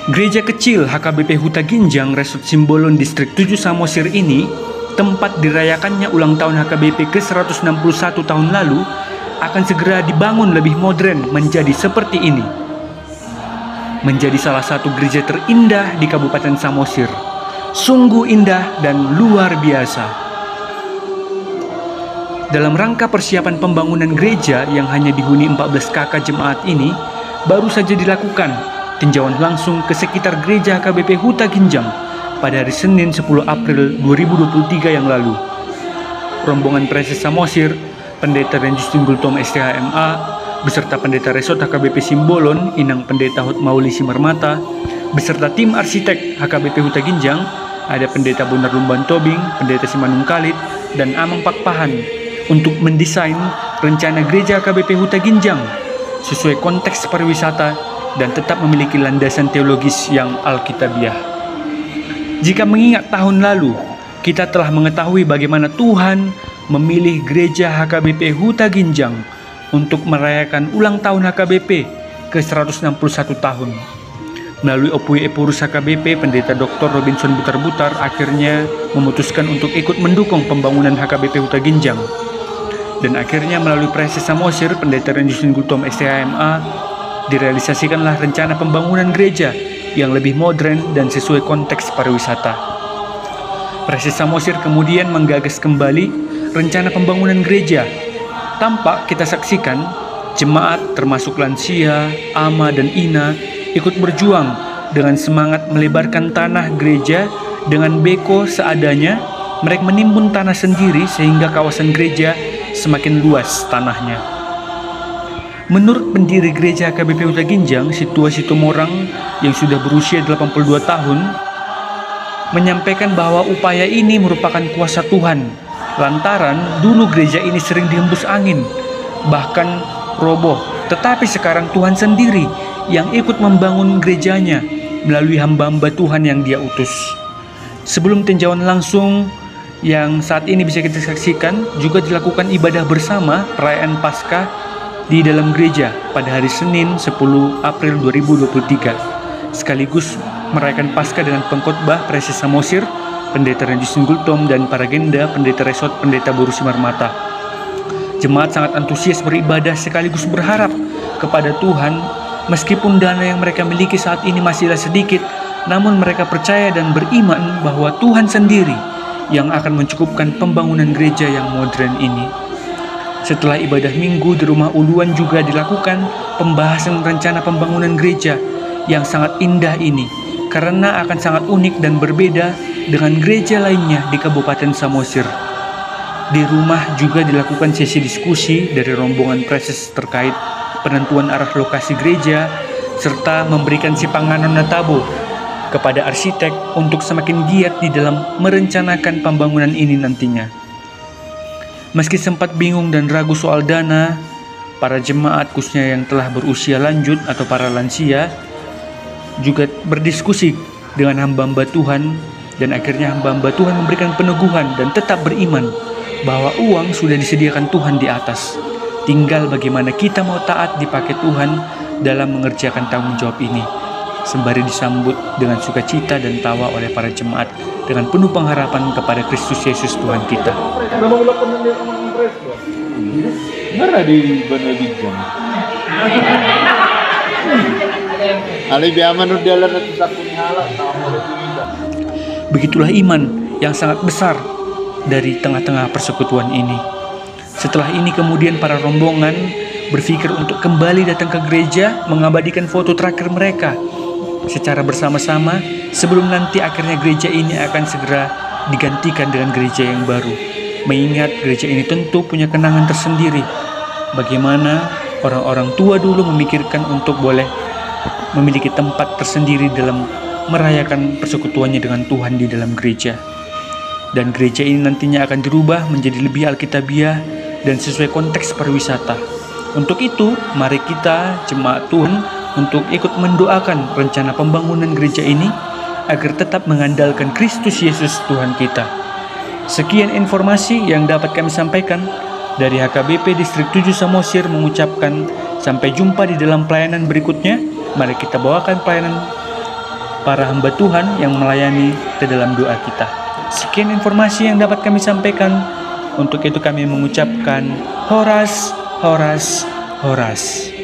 Gereja kecil HKBP Huta Ginjang, Resort Simbolon, Distrik 7 Samosir ini, tempat dirayakannya ulang tahun HKBP ke-161 tahun lalu, akan segera dibangun lebih modern menjadi seperti ini. Menjadi salah satu gereja terindah di Kabupaten Samosir. Sungguh indah dan luar biasa. Dalam rangka persiapan pembangunan gereja yang hanya dihuni 14 kakak jemaat ini, baru saja dilakukan tinjauan langsung ke sekitar gereja HKBP Huta Ginjang pada hari Senin 10 April 2023 yang lalu. Rombongan Preses Samosir, Pendeta Justin Gultom STHMA, beserta Pendeta Resort HKBP Simbolon, Inang Pendeta Hotmauli Simarmata, beserta tim arsitek HKBP Huta Ginjang, ada Pendeta Bonar Lumban Tobing, Pendeta Simanung Kalit, dan Amang Pakpahan untuk mendesain rencana gereja HKBP Huta Ginjang sesuai konteks pariwisata dan tetap memiliki landasan teologis yang alkitabiah. Jika mengingat tahun lalu, kita telah mengetahui bagaimana Tuhan memilih gereja HKBP Huta Ginjang untuk merayakan ulang tahun HKBP ke-161 tahun. Melalui Opui Epurus HKBP, Pendeta Dr. Robinson Butar-Butar akhirnya memutuskan untuk ikut mendukung pembangunan HKBP Huta Ginjang. Dan akhirnya melalui Preses Samosir, Pendeta Justin Gultom STHMA, direalisasikanlah rencana pembangunan gereja yang lebih modern dan sesuai konteks pariwisata. Preses Samosir kemudian menggagas kembali rencana pembangunan gereja. Tampak kita saksikan jemaat termasuk lansia, ama dan ina ikut berjuang dengan semangat melebarkan tanah gereja dengan beko seadanya. Mereka menimbun tanah sendiri sehingga kawasan gereja semakin luas tanahnya. Menurut pendiri gereja HKBP Huta Ginjang, Situa Situmorang yang sudah berusia 82 tahun, menyampaikan bahwa upaya ini merupakan kuasa Tuhan, lantaran dulu gereja ini sering dihembus angin, bahkan roboh. Tetapi sekarang Tuhan sendiri yang ikut membangun gerejanya melalui hamba-hamba Tuhan yang Dia utus. Sebelum tinjauan langsung yang saat ini bisa kita saksikan, juga dilakukan ibadah bersama perayaan Paskah di dalam gereja pada hari Senin 10 April 2023, sekaligus merayakan Paskah dengan pengkhotbah Preses Samosir, Pendeta Justin Gultom, dan para genda Pendeta Resort Pendeta Boru Simarmata. Jemaat sangat antusias beribadah sekaligus berharap kepada Tuhan. Meskipun dana yang mereka miliki saat ini masihlah sedikit, namun mereka percaya dan beriman bahwa Tuhan sendiri yang akan mencukupkan pembangunan gereja yang modern ini. Setelah ibadah minggu di rumah uluan juga dilakukan pembahasan rencana pembangunan gereja yang sangat indah ini, karena akan sangat unik dan berbeda dengan gereja lainnya di Kabupaten Samosir. Di rumah juga dilakukan sesi diskusi dari rombongan preses terkait penentuan arah lokasi gereja, serta memberikan sipanganon natabo kepada arsitek untuk semakin giat di dalam merencanakan pembangunan ini nantinya. Meski sempat bingung dan ragu soal dana, para jemaat khususnya yang telah berusia lanjut atau para lansia juga berdiskusi dengan hamba-hamba Tuhan, dan akhirnya hamba-hamba Tuhan memberikan peneguhan dan tetap beriman bahwa uang sudah disediakan Tuhan di atas. Tinggal bagaimana kita mau taat dipakai Tuhan dalam mengerjakan tanggung jawab ini. Sembari disambut dengan sukacita dan tawa oleh para jemaat dengan penuh pengharapan kepada Kristus Yesus Tuhan kita. Begitulah iman yang sangat besar dari tengah-tengah persekutuan ini. Setelah ini kemudian para rombongan berpikir untuk kembali datang ke gereja mengabadikan foto terakhir mereka secara bersama-sama sebelum nanti akhirnya gereja ini akan segera digantikan dengan gereja yang baru. Mengingat gereja ini tentu punya kenangan tersendiri. Bagaimana orang-orang tua dulu memikirkan untuk boleh memiliki tempat tersendiri dalam merayakan persekutuannya dengan Tuhan di dalam gereja. Dan gereja ini nantinya akan dirubah menjadi lebih alkitabiah dan sesuai konteks pariwisata. Untuk itu, mari kita jemaat Tuhan untuk ikut mendoakan rencana pembangunan gereja ini agar tetap mengandalkan Kristus Yesus Tuhan kita. Sekian informasi yang dapat kami sampaikan dari HKBP Distrik 7 Samosir, mengucapkan sampai jumpa di dalam pelayanan berikutnya. Mari kita bawakan pelayanan para hamba Tuhan yang melayani di dalam doa kita. Sekian informasi yang dapat kami sampaikan. Untuk itu kami mengucapkan Horas, Horas, Horas.